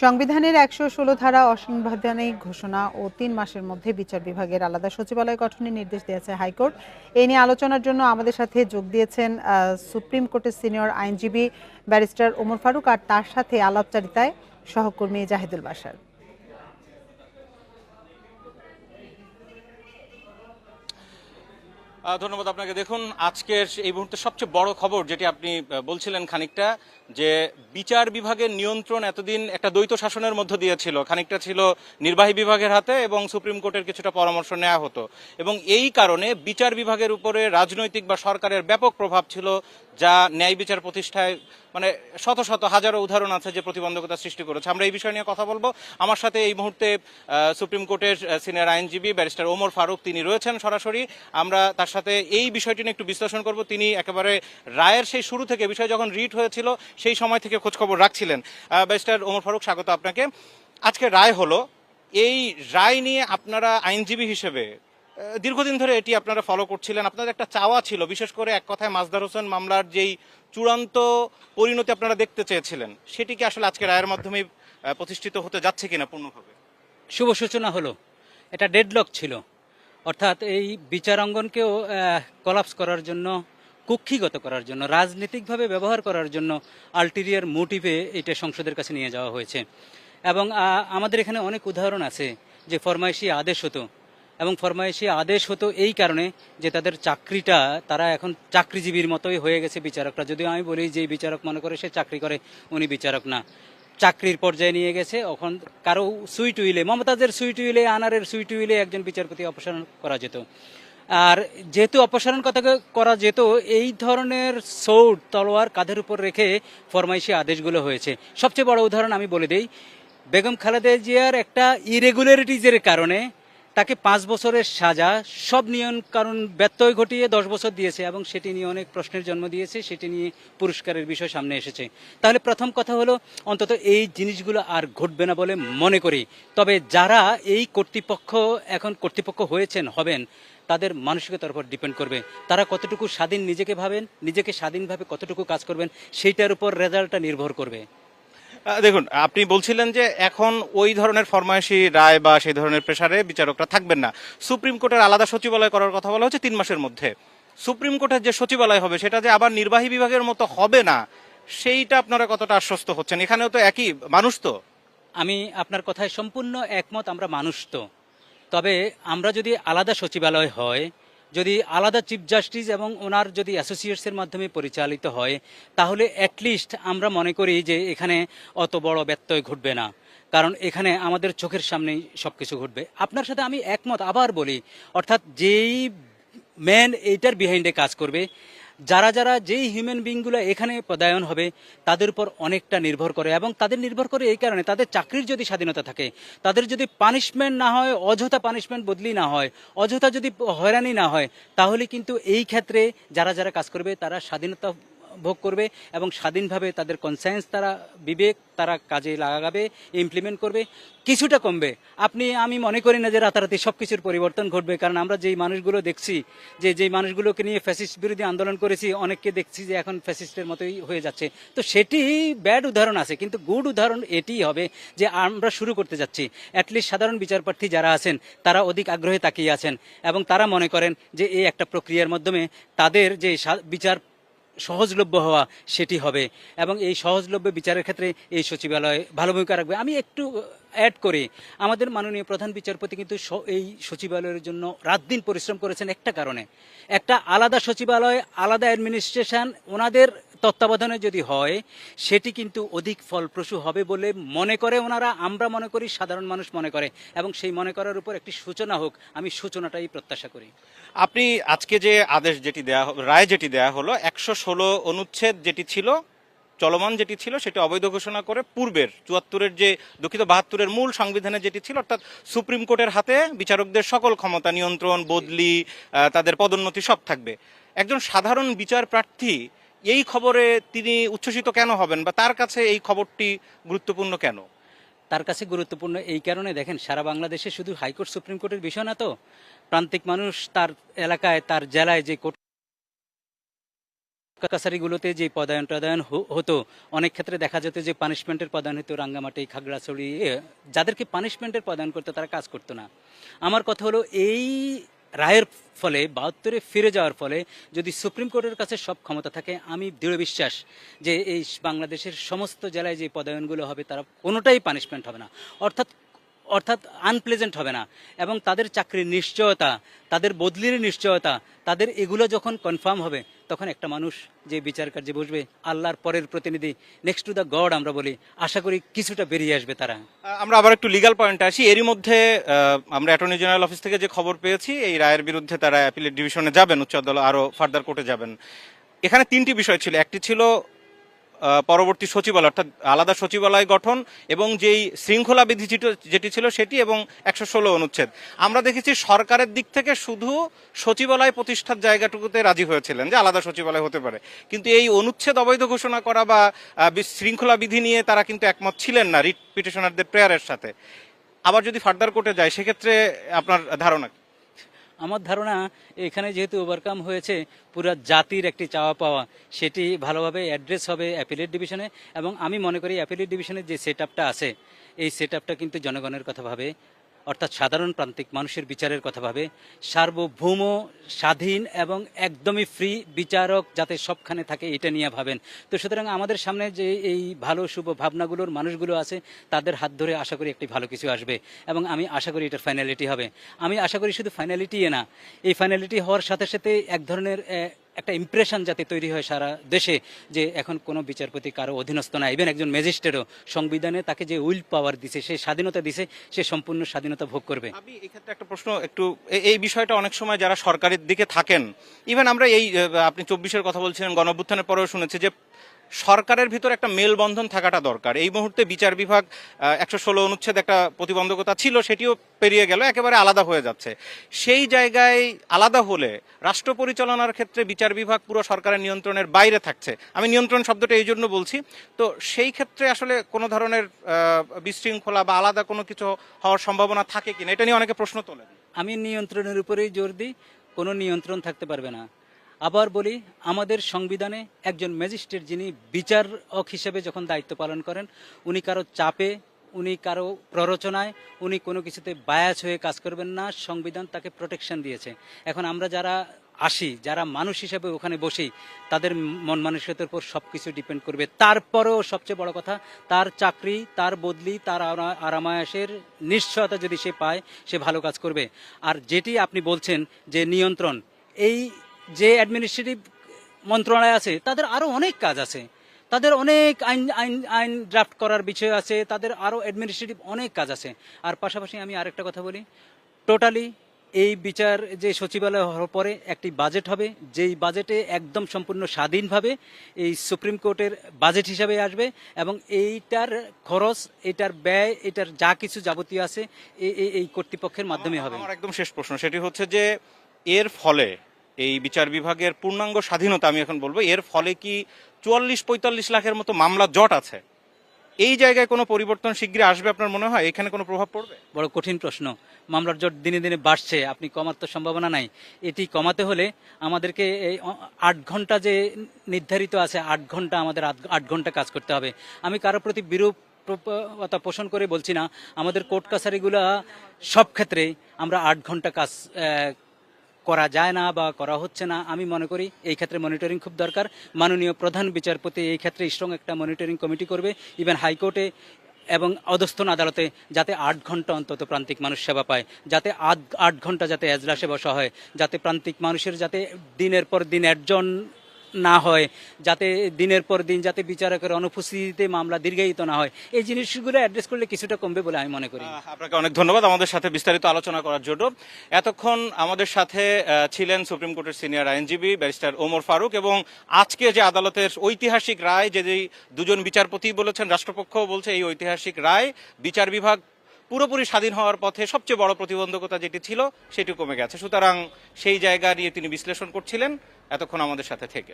সংবিধানের ১১৬ ধারা অসাংবিধানিক ঘোষণা ও ৩ মাসের মধ্যে বিচার বিভাগের আলাদা সচিবালয় গঠনের নির্দেশ দিয়েছে হাইকোর্ট। এ নিয়ে আলোচনার জন্য আমাদের সাথে যোগ দিয়েছেন সুপ্রিম কোর্টের সিনিয়র আইনজীবী ব্যারিস্টার ওমর ফারুক, আর তার সাথে আলাপচারিতায় সহকর্মী জাহিদুল বাশার। ধন্যবাদ আপনাকে। দেখুন, আজকের এই মুহূর্তে সবচেয়ে বড় খবর যেটি আপনি বলছিলেন খানিকটা, যে বিচার বিভাগের নিয়ন্ত্রণ এতদিন একটা দ্বৈত শাসনের মধ্য দিয়ে ছিল। খানিকটা ছিল নির্বাহী বিভাগের হাতে এবং সুপ্রিম কোর্টের কিছুটা পরামর্শ নেওয়া হতো, এবং এই কারণে বিচার বিভাগের উপরে রাজনৈতিক বা সরকারের ব্যাপক প্রভাব ছিল, যা ন্যায় বিচার প্রতিষ্ঠায় মানে শত শত হাজারো উদাহরণ আছে যে প্রতিবন্ধকতা সৃষ্টি করেছে। আমরা এই বিষয় নিয়ে কথা বলবো। আমার সাথে এই মুহূর্তে সুপ্রিম কোর্টের সিনিয়র আইনজীবী ব্যারিস্টার ওমর ফারুক, তিনি রয়েছেন সরাসরি। আমরা তার সাথে এই বিষয়টি নিয়ে একটু বিশ্লেষণ করব। তিনি একেবারে রায়ের সেই শুরু থেকে, বিষয় যখন রিট হয়েছিল সেই সময় থেকে খোঁজখবর রাখছিলেন। ব্যারিস্টার ওমর ফারুক, স্বাগত আপনাকে। আজকে রায় হলো, এই রায় নিয়ে আপনারা আইনজীবী হিসেবে দীর্ঘদিন ধরে এটি আপনারা ফলো করছিলেন, আপনাদের একটা চাওয়া ছিল, বিশেষ করে এক কথায় মাজদার হোসেন মামলার যেই চূড়ান্ত পরিণতি আপনারা দেখতে চেয়েছিলেন, সেটি কি আসলে আজকে রায়ের মাধ্যমে প্রতিষ্ঠিত হতে যাচ্ছে কিনা পূর্ণভাবে? শুভ সূচনা হলো। এটা ডেডলক ছিল, অর্থাৎ এই বিচারাঙ্গনকেও কলাপস করার জন্য, কুক্ষিগত করার জন্য, রাজনৈতিকভাবে ব্যবহার করার জন্য আলটিরিয়ার মোটিভে এটা সংসদের কাছে নিয়ে যাওয়া হয়েছে। এবং আমাদের এখানে অনেক উদাহরণ আছে যে ফরমাইশি আদেশ হতো, এবং ফরমাইশি আদেশ হতো এই কারণে যে তাদের চাকরিটা, তারা এখন চাকরিজীবীর মতোই হয়ে গেছে বিচারকরা। যদিও আমি বলি যে বিচারক মনে করে সে চাকরি করে, উনি বিচারক না, চাকরির পর্যায়ে নিয়ে গেছে। এখন কারো সুইট উইলে, মমতাজের সুইট উইলে, আনারের সুইট উইলে একজন বিচারপতি অপসারণ করা যেত। আর যেহেতু অপসারণ কথা করা যেত, এই ধরনের সৌট তলোয়ার কাঁধের উপর রেখে ফরমাইশি আদেশগুলো হয়েছে। সবচেয়ে বড় উদাহরণ আমি বলে দিই, বেগম খালেদা জিয়ার একটা ইরেগুলারিটিজের কারণে তাকে 5 বছরের সাজা, সব নিয়ম কারণ ব্যত্যয় ঘটিয়ে 10 বছর দিয়েছে, এবং সেটি নিয়ে অনেক প্রশ্নের জন্ম দিয়েছে, সেটি নিয়ে পুরস্কারের বিষয় সামনে এসেছে। তাহলে প্রথম কথা হলো, অন্তত এই জিনিসগুলো আর ঘটবে না বলে মনে করি। তবে যারা এই কর্তৃপক্ষ এখন কর্তৃপক্ষ হয়েছেন, হবেন, তাদের মানসিকতার উপর ডিপেন্ড করবে। তারা কতটুকু স্বাধীন নিজেকে ভাবেন, নিজেকে স্বাধীনভাবে কতটুকু কাজ করবেন, সেইটার উপর রেজাল্টটা নির্ভর করবে। দেখুন, আপনি বলছিলেন যে এখন ওই ধরনের ফরমায়েশি রায় বা সেই ধরনের প্রেসারে বিচারকরা থাকবেন না। সুপ্রিম কোর্টের আলাদা সচিবালয় করার কথা বলা হচ্ছে 3 মাসের মধ্যে। সুপ্রিম কোর্টের যে সচিবালয় হবে সেটা যে আবার নির্বাহী বিভাগের মতো হবে না, সেইটা আপনারা কতটা আশ্বস্ত হচ্ছেন? এখানেও তো একই মানুষ তো। আমি আপনার কথায় সম্পূর্ণ একমত, আমরা মানুষ তো। তবে আমরা যদি আলাদা সচিবালয় হয়, যদি আলাদা চিফ জাস্টিস এবং ওনার যদি অ্যাসোসিয়েটসের মাধ্যমে পরিচালিত হয়, তাহলে অ্যাটলিস্ট আমরা মনে করি যে এখানে অত বড় ব্যত্যয় ঘটবে না। কারণ এখানে আমাদের চোখের সামনেই সব কিছু ঘটবে। আপনার সাথে আমি একমত, আবার বলি, অর্থাৎ যেই ম্যান এইটার বিহাইন্ডে কাজ করবে, যারা যারা যেই হিউম্যান বিইংগুলো এখানে পদায়ন হবে, তাদের উপর অনেকটা নির্ভর করে। এবং তাদের নির্ভর করে এই কারণে, তাদের চাকরির যদি স্বাধীনতা থাকে, তাদের যদি পানিশমেন্ট না হয়, অযথা পানিশমেন্ট বদলি না হয়, অযথা যদি হয়রানি না হয়, তাহলে কিন্তু এই ক্ষেত্রে যারা যারা কাজ করবে তারা স্বাধীনতা ভোগ করবে এবং স্বাধীনভাবে তাদের কনসায়েন্স, তারা বিবেক তারা কাজে লাগাবে, ইমপ্লিমেন্ট করবে, কিছুটা কমবে। আমি মনে করি না যে রাতারাতি সব কিছুর পরিবর্তন ঘটবে, কারণ আমরা যেই মানুষগুলো দেখছি, যেই মানুষগুলোকে নিয়ে ফ্যাসিস্ট বিরোধী আন্দোলন করেছি, অনেককে দেখছি যে এখন ফ্যাসিস্টের মতোই হয়ে যাচ্ছে। তো সেটি ব্যাড উদাহরণ আছে, কিন্তু গুড উদাহরণ এটিই হবে যে আমরা শুরু করতে যাচ্ছি। অ্যাটলিস্ট সাধারণ বিচারপ্রার্থী যারা আছেন তারা অধিক আগ্রহে তাকিয়ে আছেন, এবং তারা মনে করেন যে এই একটা প্রক্রিয়ার মাধ্যমে তাদের যে বিচার সহজলভ্য হওয়া সেটি হবে, এবং এই সহজলভ্য বিচারের ক্ষেত্রে এই সচিবালয় ভালো ভূমিকা রাখবে। আমি একটু অ্যাড করি, আমাদের মাননীয় প্রধান বিচারপতি কিন্তু এই সচিবালয়ের জন্য রাত দিন পরিশ্রম করেছেন একটা কারণে। একটা আলাদা সচিবালয়, আলাদা অ্যাডমিনিস্ট্রেশন ওনাদের তত্ত্বাবধানে যদি হয়, সেটি কিন্তু অধিক ফলপ্রসূ হবে বলে মনে করে ওনারা, আমরা মনে করি, সাধারণ মানুষ মনে করে, এবং সেই মনে করার উপর একটি সূচনা হোক, আমি সূচনাটাই প্রত্যাশা করি। আপনি আজকে যে আদেশ যেটি দেয়া, রায় যেটি দেয়া হলো, 116 অনুচ্ছেদ যেটি ছিল, চলমান যেটি ছিল, সেটি অবৈধ ঘোষণা করে পূর্বের 74-এর যে দুঃখিত 72-এর মূল সংবিধানে যেটি ছিল, অর্থাৎ সুপ্রিম কোর্টের হাতে বিচারকদের সকল ক্ষমতা, নিয়ন্ত্রণ, বদলি, তাদের পদোন্নতি সব থাকবে। একজন সাধারণ বিচার প্রার্থী এই খবরে তিনি উচ্ছ্বসিত কেন হবেন, বা তার কাছে এই খবরটি গুরুত্বপূর্ণ কেন? তার কাছে গুরুত্বপূর্ণ এই কারণে, দেখেন, সারা বাংলাদেশে শুধু হাইকোর্ট সুপ্রিম কোর্টের বিষয় না তো, প্রান্তিক মানুষ তার এলাকায়, তার জেলায় যে কোর্ট কাছারিগুলোতে যে পদায়ন টদায়ন হতো, অনেক ক্ষেত্রে দেখা যেত যে পানিশমেন্টের পদায়ন হতো রাঙ্গামাটি, খাগড়াছড়ি, যাদেরকে পানিশমেন্টের পদায়ন করতো তারা কাজ করতো না। আমার কথা হলো এই রায়ের ফলে 72-এ ফিরে যাওয়ার ফলে যদি সুপ্রিম কোর্টের কাছে সব ক্ষমতা থাকে, আমি দৃঢ় বিশ্বাস যে এই বাংলাদেশের সমস্ত জেলায় যে পদায়নগুলো হবে তারা কোনোটাই পানিশমেন্ট হবে না, অর্থাৎ অর্থাৎ আনপ্লেজেন্ট হবে না। এবং তাদের চাকরির নিশ্চয়তা, তাদের বদলির নিশ্চয়তা, তাদের এগুলো যখন কনফার্ম হবে, তখন একটা মানুষ যে বিচার কার্যে বসবে, আল্লাহর পরের প্রতিনিধি, নেক্সট টু দ্য গড আমরা বলি, আশা করি কিছুটা বেরিয়ে আসবে তারা। আমরা আবার একটু লিগ্যাল পয়েন্টে আসি। এরই মধ্যে আমরা অ্যাটর্নি জেনারেল অফিস থেকে যে খবর পেয়েছি, এই রায়ের বিরুদ্ধে তারা অ্যাপিলেট ডিভিশনে যাবেন, উচ্চ আদালত আরো ফার্দার কোর্টে যাবেন। এখানে তিনটি বিষয় ছিল। একটি ছিল পরবর্তী সচিবালয়, অর্থাৎ আলাদা সচিবালয় গঠন, এবং যেই শৃঙ্খলা বিধি যেটি ছিল সেটি, এবং 116 অনুচ্ছেদ। আমরা দেখেছি সরকারের দিক থেকে শুধু সচিবালয় প্রতিষ্ঠার জায়গাটুকুতে রাজি হয়েছিলেন যে আলাদা সচিবালয় হতে পারে, কিন্তু এই অনুচ্ছেদ অবৈধ ঘোষণা করা বা শৃঙ্খলা বিধি নিয়ে তারা কিন্তু একমত ছিলেন না রিট পিটিশনারদের প্রেয়ারের সাথে। আবার যদি ফার্দার কোর্টে যায় সেক্ষেত্রে আপনার ধারণা কি? আমার ধারণা এখানে যেহেতু ওভারকাম হয়েছে, পুরো জাতির একটি চাওয়া পাওয়া, সেটি ভালোভাবে অ্যাড্রেস হবে অ্যাপিলেট ডিভিশনে। এবং আমি মনে করি অ্যাপিলেট ডিভিশনের যে সেট আপটা আছে, এই সেট আপটা কিন্তু জনগণের কথা ভাবে, অর্থাৎ সাধারণ প্রান্তিক মানুষের বিচারের কথা ভাবে। সার্বভৌম, স্বাধীন এবং একদমই ফ্রি বিচারক যাতে সবখানে থাকে, এটা নিয়ে ভাবেন। তো সুতরাং আমাদের সামনে যে এই ভালো শুভ ভাবনাগুলোর মানুষগুলো আছে, তাদের হাত ধরে আশা করি একটি ভালো কিছু আসবে, এবং আমি আশা করি এটার ফাইনালিটি হবে। আমি আশা করি শুধু ফাইনালিটি না, এই ফাইনালিটি হওয়ার সাথে সাথে এক ধরনের একটা ইমপ্রেশন যাতে তৈরি হয় সারা দেশে, যে এখন কোনো বিচারপতি কারো অধীনস্থ না, ইভেন একজন ম্যাজিস্ট্রেটও সংবিধানে তাকে যে উইল পাওয়ার দিছে, সে স্বাধীনতা দিছে, সে সম্পূর্ণ স্বাধীনতা ভোগ করবে। আমি এক্ষেত্রে একটা প্রশ্ন, একটু এই বিষয়টা অনেক সময় যারা সরকারের দিকে থাকেন, ইভেন আমরা এই আপনি 24-এর কথা বলছিলেন, গণঅভ্যুত্থানের পরেও শুনেছি যে সরকারের ভিতর একটা মেলবন্ধন থাকাটা দরকার। এই মুহূর্তে বিচার বিভাগ 116 অনুচ্ছেদ একটা প্রতিবন্ধকতা ছিল, সেটিও পেরিয়ে গেল, একেবারে আলাদা হয়ে যাচ্ছে। সেই জায়গায় আলাদা হলে রাষ্ট্র পরিচালনার ক্ষেত্রে বিচার বিভাগ পুরো সরকারের নিয়ন্ত্রণের বাইরে থাকছে। আমি নিয়ন্ত্রণ শব্দটা এই জন্য বলছি। তো সেই ক্ষেত্রে আসলে কোনো ধরনের বিশৃঙ্খলা বা আলাদা কোনো কিছু হওয়ার সম্ভাবনা থাকে কিনা, এটা নিয়ে অনেকে প্রশ্ন তোলেন। আমি নিয়ন্ত্রণের উপরেই জোর দিই, কোনো নিয়ন্ত্রণ থাকতে পারবে না। আবার বলি, আমাদের সংবিধানে একজন ম্যাজিস্ট্রেট যিনি বিচারক হিসেবে যখন দায়িত্ব পালন করেন, উনি কারো চাপে, উনি কারো প্ররোচনায়, উনি কোনো কিছুতে বায়াস হয়ে কাজ করবেন না। সংবিধান তাকে প্রোটেকশন দিয়েছে। এখন আমরা যারা আসি, যারা মানুষ হিসেবে ওখানে বসি, তাদের মন মানসিকতার উপর সব কিছু ডিপেন্ড করবে। তারপরেও সবচেয়ে বড় কথা, তার চাকরি, তার বদলি, তার আরামায়াসের নিশ্চয়তা যদি সে পায়, সে ভালো কাজ করবে। আর যেটি আপনি বলছেন যে নিয়ন্ত্রণ, এই যে অ্যাডমিনিস্ট্রেটিভ মন্ত্রণালয় আছে, তাদের আরও অনেক কাজ আছে, তাদের অনেক আইন আইন আইন ড্রাফট করার বিষয় আছে, তাদের আরও অ্যাডমিনিস্ট্রেটিভ অনেক কাজ আছে। আর পাশাপাশি আমি আরেকটা কথা বলি, টোটালি এই বিচার যে সচিবালয় হওয়ার পরে একটি বাজেট হবে, যেই বাজেটে একদম সম্পূর্ণ স্বাধীনভাবে এই সুপ্রিম কোর্টের বাজেট হিসাবে আসবে, এবং এইটার খরচ, এটার ব্যয়, এটার যা কিছু যাবতীয় আছে এই কর্তৃপক্ষের মাধ্যমে হবে। আমার একদম শেষ প্রশ্ন, সেটি হচ্ছে যে এর ফলে এই বিচার বিভাগের পূর্ণাঙ্গ স্বাধীনতা, আমি এখন বলবো, এর ফলে কি 44-45 লাখের মতো মামলা জট আছে, এই জায়গায় কোনো পরিবর্তন শীঘ্রই আসবে আপনার মনে হয়? এখানে কোনো প্রভাব পড়বে? বড় কঠিন প্রশ্ন। মামলার জট দিনে দিনে বাড়ছে, আপনি কমার তো সম্ভাবনা নাই। এটি কমাতে হলে আমাদেরকে এই 8 ঘন্টা যে নির্ধারিত আছে, 8 ঘন্টা, আমাদের 8 ঘন্টা কাজ করতে হবে। আমি কারোর প্রতি বিরূপতা পোষণ করে বলছি না, আমাদের কোর্ট কাছারিগুলা সব ক্ষেত্রেই আমরা 8 ঘন্টা কাজ করা যায় না বা করা হচ্ছে না। আমি মনে করি এই ক্ষেত্রে মনিটরিং খুব দরকার। মাননীয় প্রধান বিচারপতি এই ক্ষেত্রে স্ট্রং একটা মনিটরিং কমিটি করবে, ইভেন হাইকোর্টে এবং অধস্থন আদালতে, যাতে 8 ঘন্টা অন্তত প্রান্তিক মানুষ সেবা পায়, যাতে 8 ঘন্টা যাতে এজলাসে বসা হয়, যাতে প্রান্তিক মানুষের যাতে দিনের পর দিন অর্জন না হয়, যাতে দিনের পর দিন যাতে বিচারকের অনুপস্থিতিতে মামলা দীর্ঘায়িত না হয়। এই জিনিসগুলো অ্যাড্রেস করলে কিছুটা কমবে বলে আমি মনে করি। আপনাকে অনেক ধন্যবাদ আমাদের সাথে বিস্তারিত আলোচনা করার জন্য। এতক্ষণ আমাদের সাথে ছিলেন সুপ্রিম কোর্টের সিনিয়র আইনজীবী ব্যারিস্টার ওমর ফারুক, এবং আজকে যে আদালতের ঐতিহাসিক রায়, যে দুজন বিচারপতি বলেছেন, রাষ্ট্রপক্ষ বলছে এই ঐতিহাসিক রায় বিচার বিভাগ পুরোপুরি স্বাধীন হওয়ার পথে সবচেয়ে বড় প্রতিবন্ধকতা যেটি ছিল সেটি কমে গেছে। সুতরাং সেই জায়গা নিয়ে তিনি বিশ্লেষণ করছিলেন এতক্ষণ আমাদের সাথে থেকে।